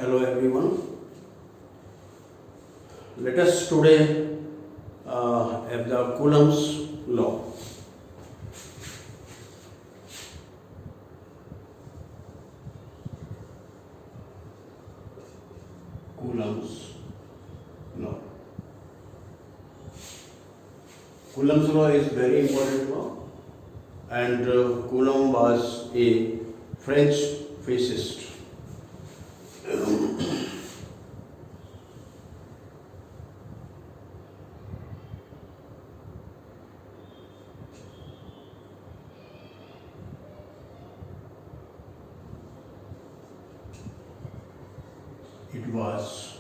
Hello everyone. Let us today have the Coulomb's law. Coulomb's law. Coulomb's law is very important law, and Coulomb was a French physicist. It was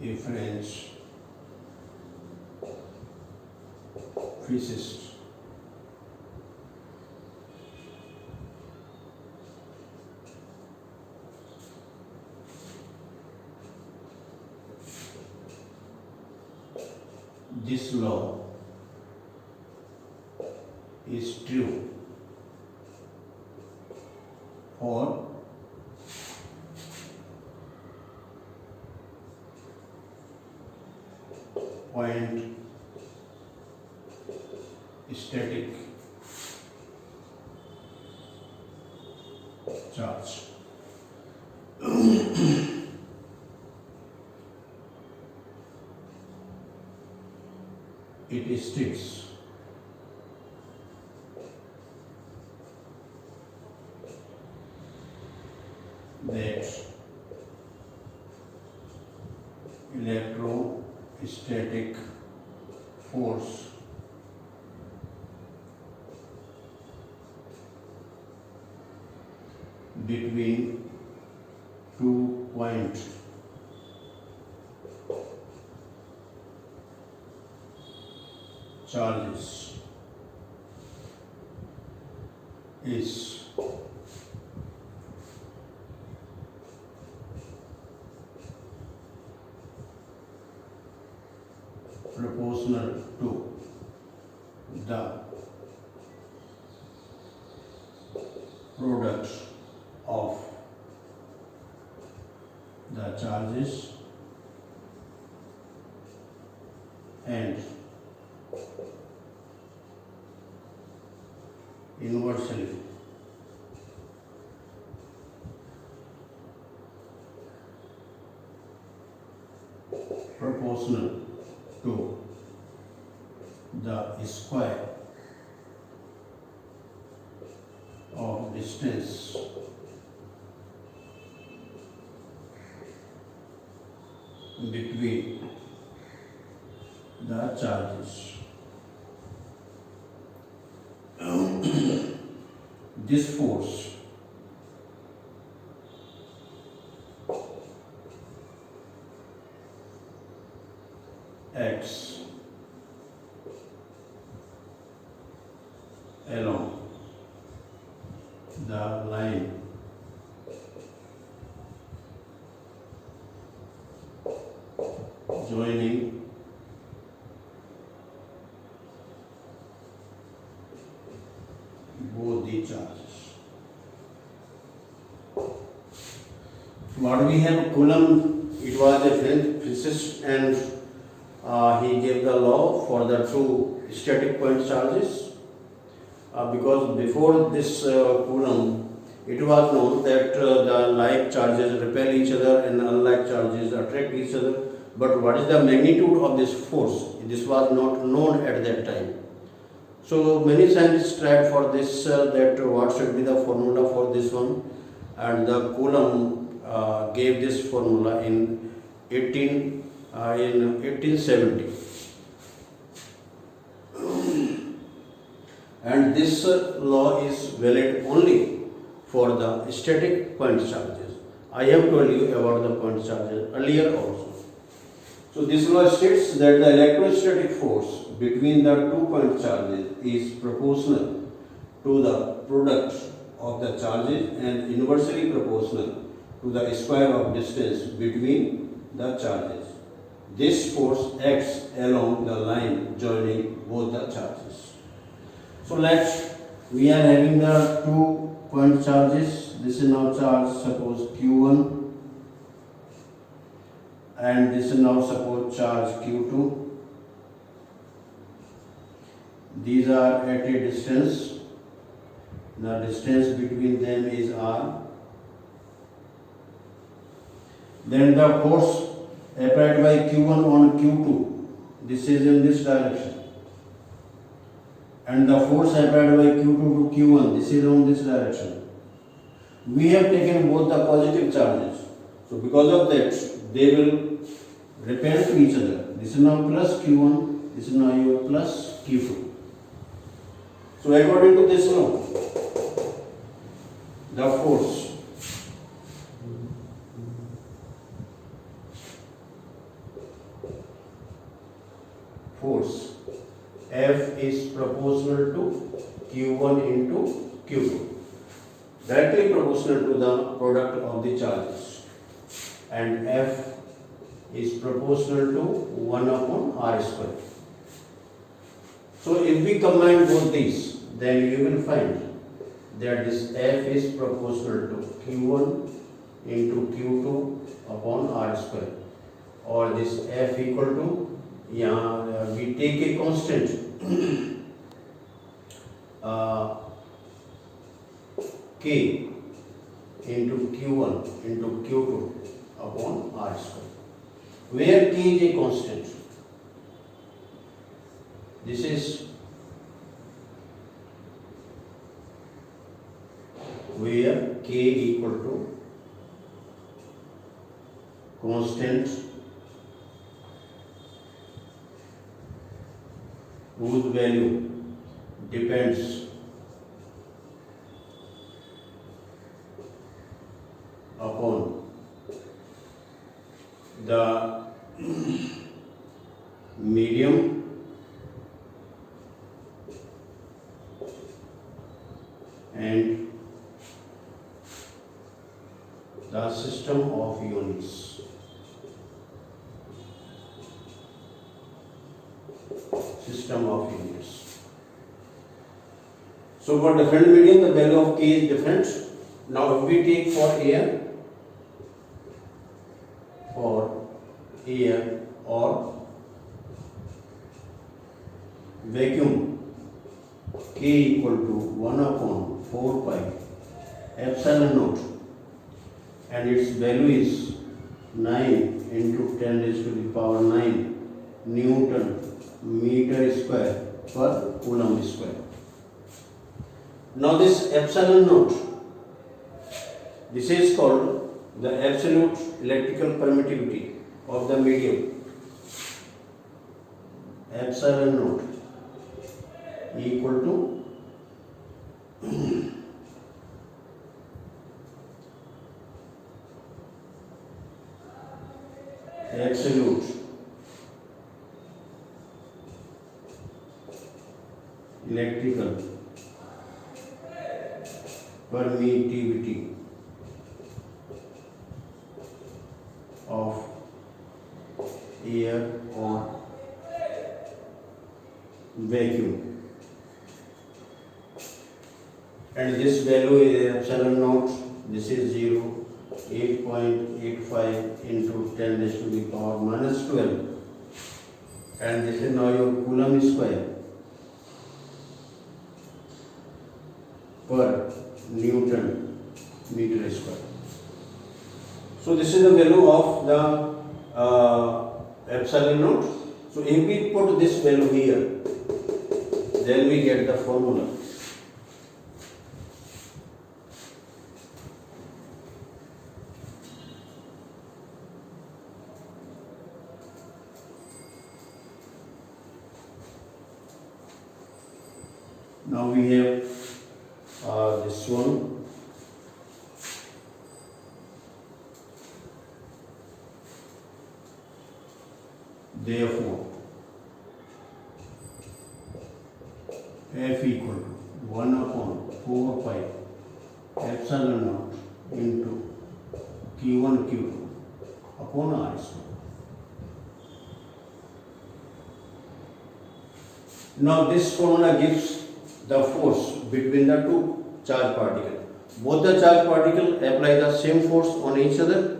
a French physicist. This law is true for point static charge. It states that electrostatic force between 2 point charges is proportional to the product of the charges and inversely proportional to the square of distance between the charges. This force acts along the line joining both the charges. What we have Coulomb, it was a French physicist, and he gave the law for the two static point charges. Because before this Coulomb, it was known that the like charges repel each other and unlike charges attract each other. But what is the magnitude of this force? This was not known at that time. So many scientists tried for this that what should be the formula for this one, and the Coulomb gave this formula in 1870. And this law is valid only for the static point charges. I have told you about the point charges earlier also. So this law states that the electrostatic force between the 2 point charges is proportional to the product of the charges and inversely proportional to the square of distance between the charges. this force acts along the line joining both the charges. So we are having the 2 point charges. This is now charge, suppose Q1, and this is now suppose charge Q2. These are at a distance. The distance between them is R. Then the force applied by Q1 on Q2, this is in this direction. And the force applied by Q2 to Q1, this is on this direction. We have taken both the positive charges. So because of that, they will repel to each other. This is now plus Q1, this is now your plus Q2. So according to this law, the force F is proportional to Q1 into Q2, directly proportional to the product of the charges, and F is proportional to 1 upon R square. So if we combine both these, then you will find that this F is proportional to Q1 into Q2 upon R square, or this F equal to, we take a constant K into Q1 into Q2 upon R square, where K is a constant. This is where K equal to constant whose value depends upon the medium and the system of units. So for different medium, the value of K is different. Now if we take for air or vacuum, K equal to 1 upon 4 pi epsilon naught, and its value is 9 into 10 raised to the power 9 Newton meter square per Coulomb square. Now this epsilon naught, this is called the absolute electrical permittivity of the medium. Epsilon naught equal to absolute electrical permittivity of air or vacuum, and this value is epsilon naught. This is 0, 8.85 into 10 raised to the power minus 12, and this is now your Coulomb square per Newton meter square. So this is the value of the epsilon naught. So if we put this value here, then we get the formula. Now we have this one. Therefore, F equal to 1 upon 4 pi epsilon naught into Q1 Q2 upon R square. Now this formula gives the force between the two charge particles. Both the charge particles apply the same force on each other.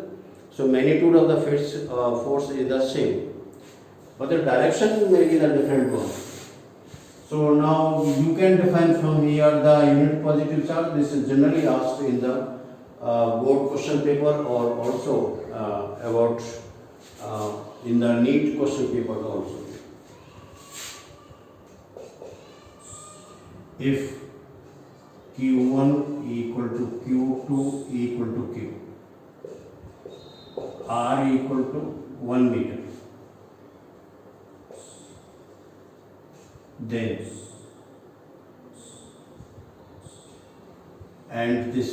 So magnitude of the force is the same, but the direction may be the different one. So now you can define from here the unit positive charge. This is generally asked in the board question paper, or also about in the NEET question paper also. If Q1 equal to Q2 equal to Q, R equal to 1 meter, then and this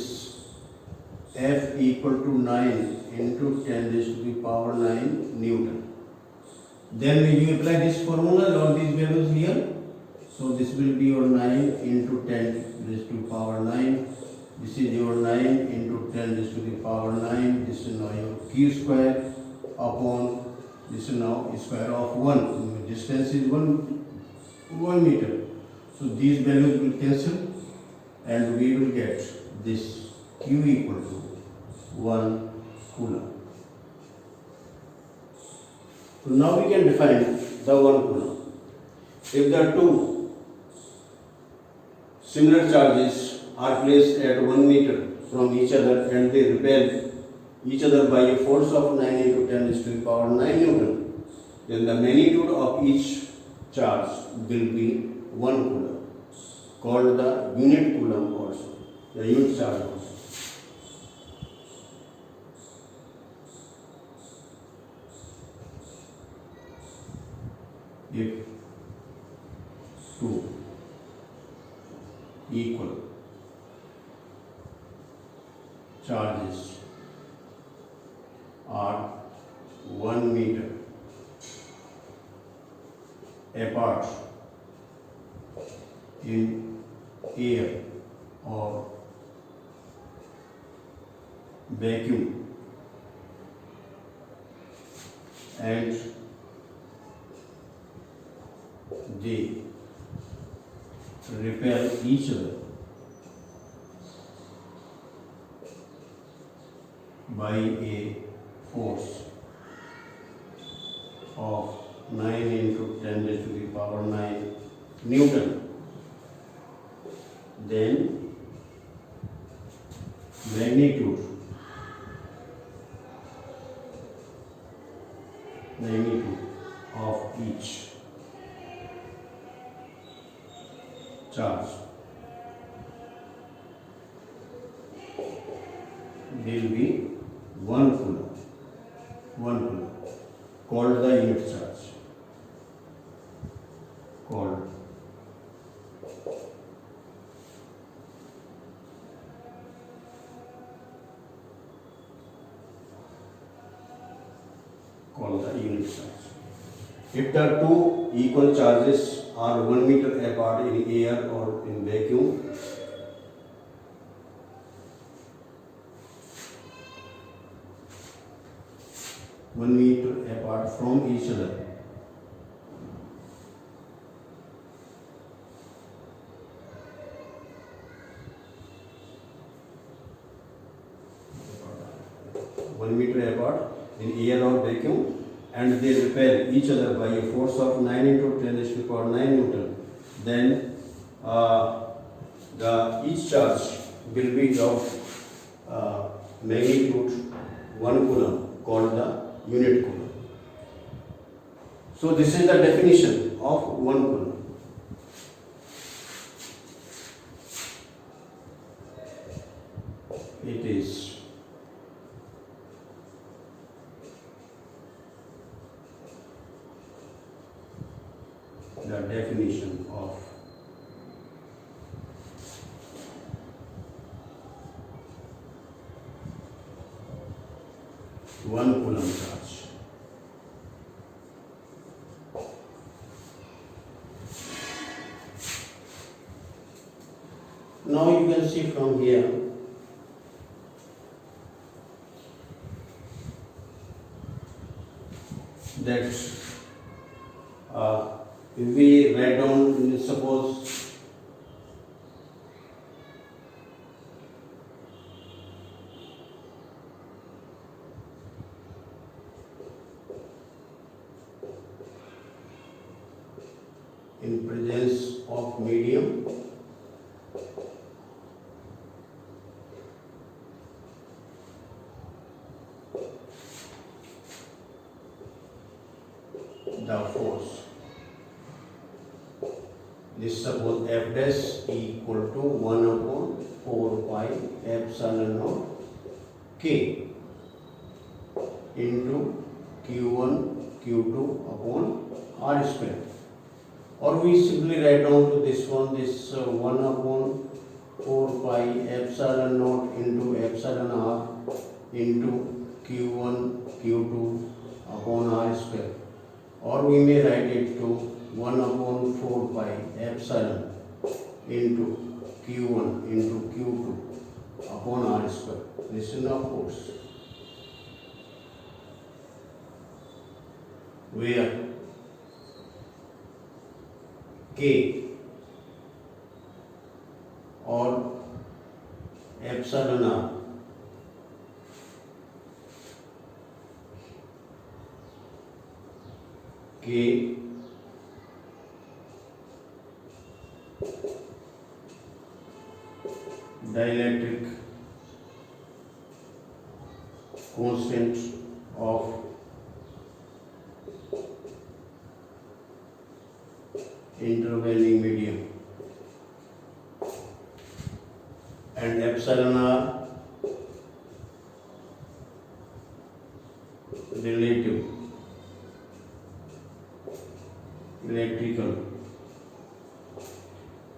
F equal to 9 into 10 raised to the power 9 Newton, then when you apply this formula on these values here, so this will be your 9 into 10 raised to power 9. This is your 9 into 10 raised to the power 9. This is now your Q square upon this is now square of 1. Distance is 1 meter. So these values will cancel and we will get this Q equal to 1 Coulomb. So now we can define the 1 Coulomb. If the two similar charges are placed at 1 meter from each other and they repel each other by a force of 9 into 10 raised to the power 9 Newton, then the magnitude of each charge will be 1 Coulomb, called the unit Coulomb also, the unit charge also. If two equal charges are 1 meter apart in air or vacuum and they repel each other by a force of 9 into 10 raised to the power 9 Newton, then magnitude of each charge will be 1 Coulomb, called the unit charge, called the unit charge. If the two equal charges are 1 meter apart in air or in vacuum, apart from each other, in air or vacuum, and they repel each other by a force of 9 into 10 raised to the power 9 Newton, then each charge will be of magnitude 1 Coulomb, called the unit Coulomb. So this is the definition of 1 Coulomb. It is the definition of one Coulomb charge. Now you can see from here that if we write down in presence of medium, the force. This suppose F dash equal to 1 upon 4 pi epsilon naught K into Q1 Q2 upon R square. Or we simply write down to this one, this 1 upon 4 pi epsilon naught into epsilon R into Q1 Q2 upon R square. Or we may write it to 1 upon 4 pi epsilon into Q1 into Q2 upon R square. This is of course where K or epsilon R K dielectric constant of intervening medium, and epsilon R relative electrical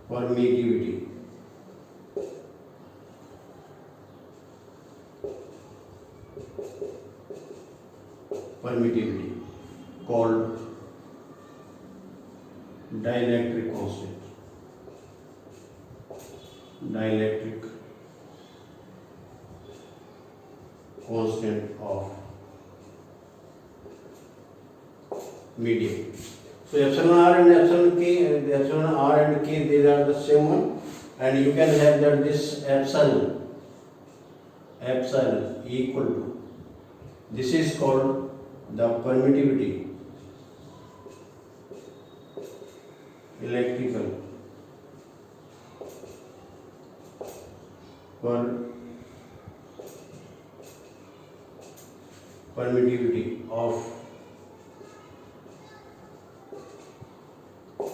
permittivity. Called dielectric constant. Dielectric constant of medium. So epsilon R and epsilon K, epsilon R and K, these are the same one, and you can have that this epsilon equal to, this is called the permittivity, electrical permittivity of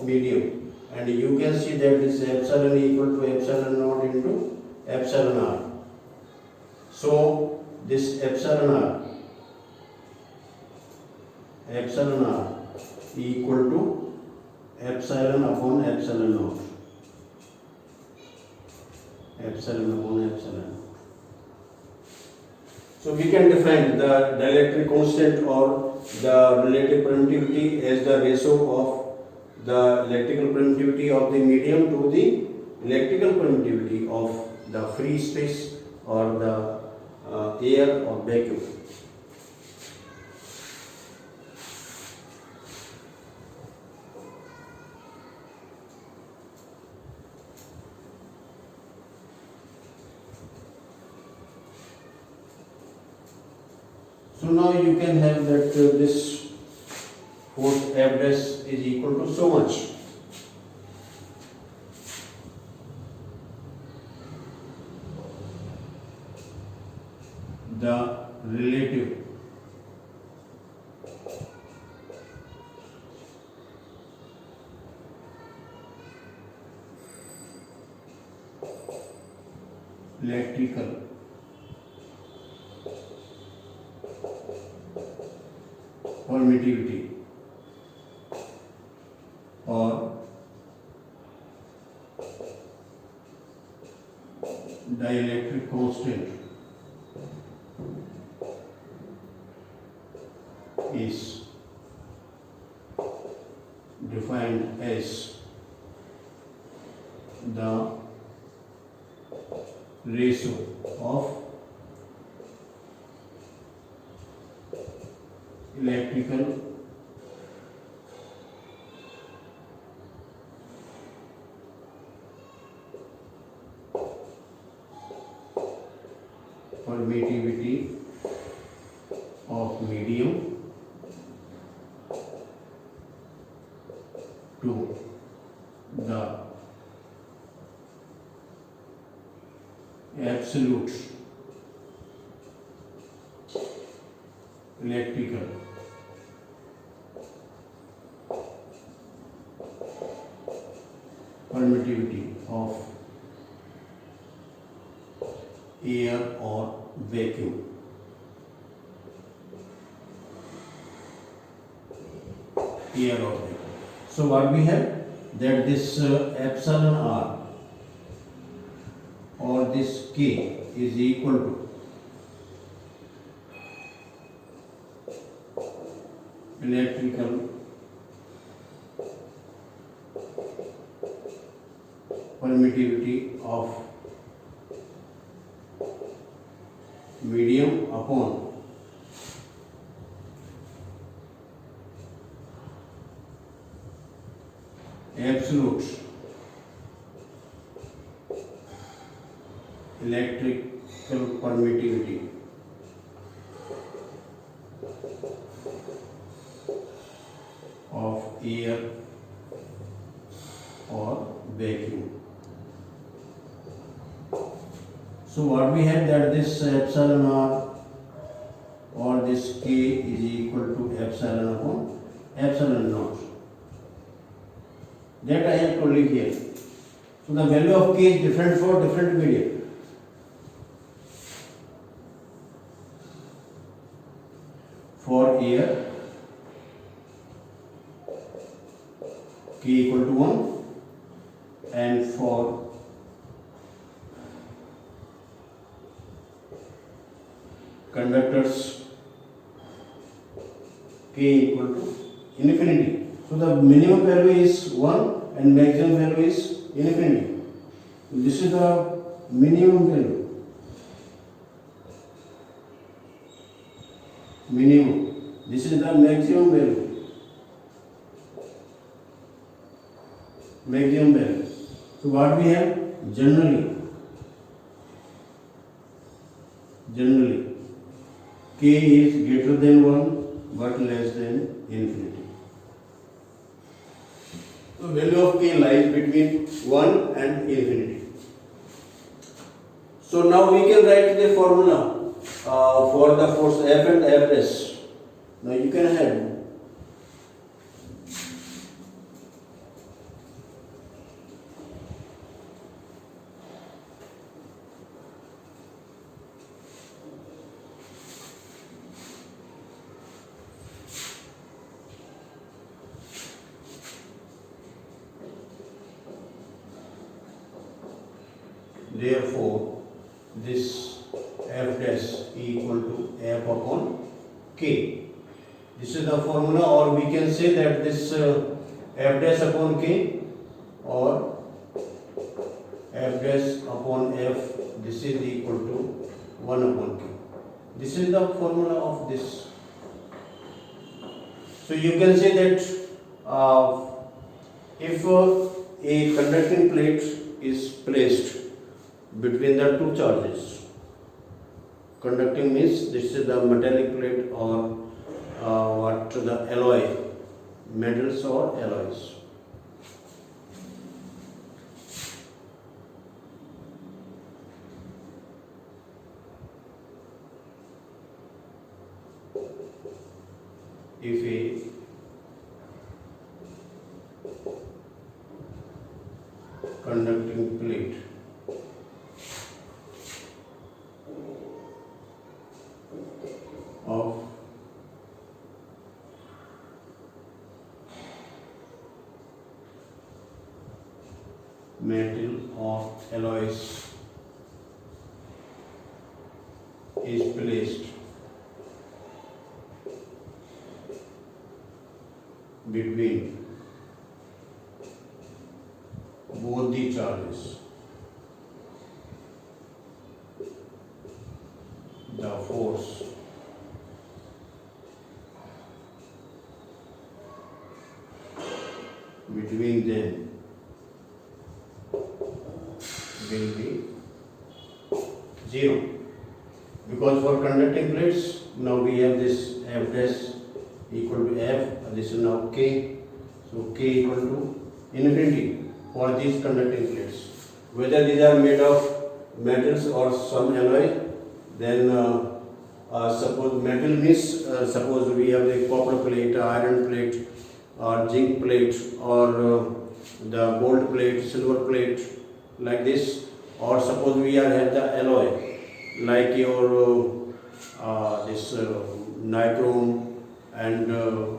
medium, and you can see that this epsilon equal to epsilon naught into epsilon R. So this epsilon R equal to epsilon upon epsilon naught. Epsilon upon epsilon. So we can define the dielectric constant or the relative permittivity as the ratio of the electrical permittivity of the medium to the electrical permittivity of the free space or the air or vacuum. So now you can have that this force F dash is equal to so much. The relative electrical permittivity or dielectric constant is defined as the ratio of electrical permittivity of medium to the absolute electrical permittivity of air or vacuum. Air or vacuum. So what we have, that this epsilon r or this k is equal to electrical permittivity of medium upon absolute electrical permittivity of air or vacuum. So what we have, that this epsilon r or this k is equal to epsilon upon epsilon naught. That I have told you here. So the value of k is different for different medium. For air, k equal to 1, and for conductors, k equal to infinity. So the minimum value is 1 and maximum value is infinity. This is the minimum value. Minimum. This is the maximum value. Maximum value. So what we have, generally k is greater than 1 but less than infinity. The value of k lies between 1 and infinity. So now we can write the formula for the force F and F dash. Now you can have therefore this F dash equal to F upon K. This is the formula, or we can say that this F dash upon K or F dash upon F, this is equal to 1 upon K. This is the formula of this. So you can say that if a conducting plate is placed between the two charges, conducting means this is the metallic plate or what the alloy, metals or alloys. If a conducting plate of metal or alloys is placed between both the charges, the force between them will be 0, because for conducting plates now we have this F dash equal to F, this is now K, so K equal to infinity. for these conducting plates. Whether these are made of metals or some alloy, then suppose metal means suppose we have a copper plate, iron plate, or zinc plate, or the gold plate, silver plate, like this. Or suppose we have the alloy, like your this nichrome and the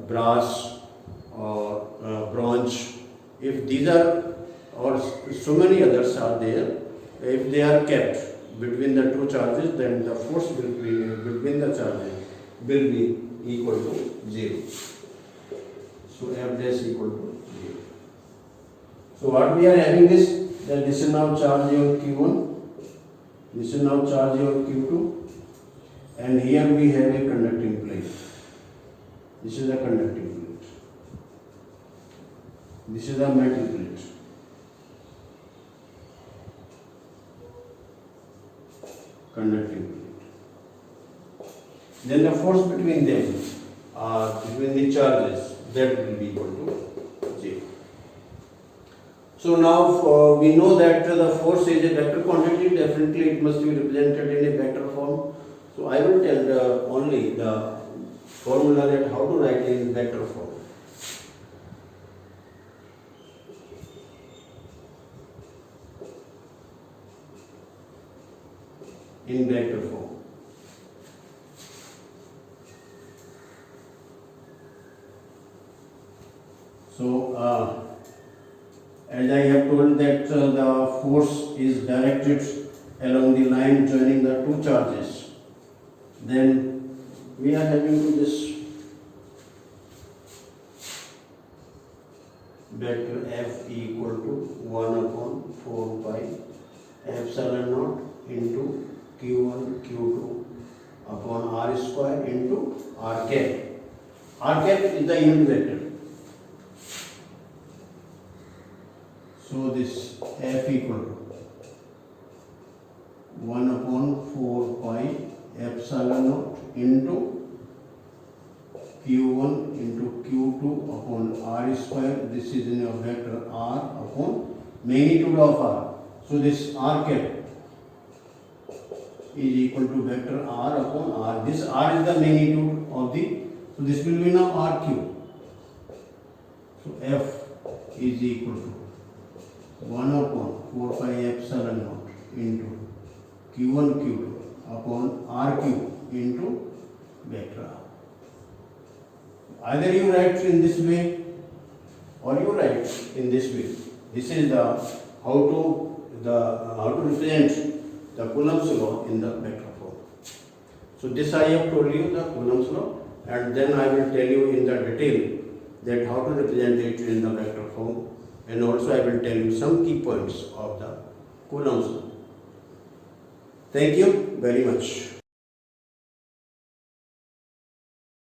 brass or bronze. If these are, or so many others are there, if they are kept between the two charges, then the force will be between the charges will be equal to 0. So F dash equal to 0. So what we are having is that this is now charge your Q1, this is now charge your Q2, and here we have a conducting plate. This is a conducting plate. This is a metal plate. Conducting plate. Then the force between them, between the charges, that will be equal to 0. So now we know that the force is a vector quantity. Definitely it must be represented in a vector form. So I will tell only the formula that how to write in vector form. In vector form. So as I have told that the force is directed along the line joining the two charges, then we are having this vector F equal to 1 upon 4 pi epsilon naught into Q1 Q2 upon R square into R cap. R cap is the unit vector. So this F equal to 1 upon 4 pi epsilon naught into Q1 into Q2 upon R square. This is in a vector R upon magnitude of R. So this R cap is equal to vector R upon R. This R is the magnitude of the, so this will be now R cube. So F is equal to 1 upon 4 pi epsilon naught into Q1 Q2 upon R cube into vector R. Either you write in this way or you write in this way. This is the how to represent the Coulomb's law in the vector form. So this I have told you the Coulomb's law, and then I will tell you in the detail that how to represent it in the vector form, and also I will tell you some key points of the Coulomb's law. Thank you very much.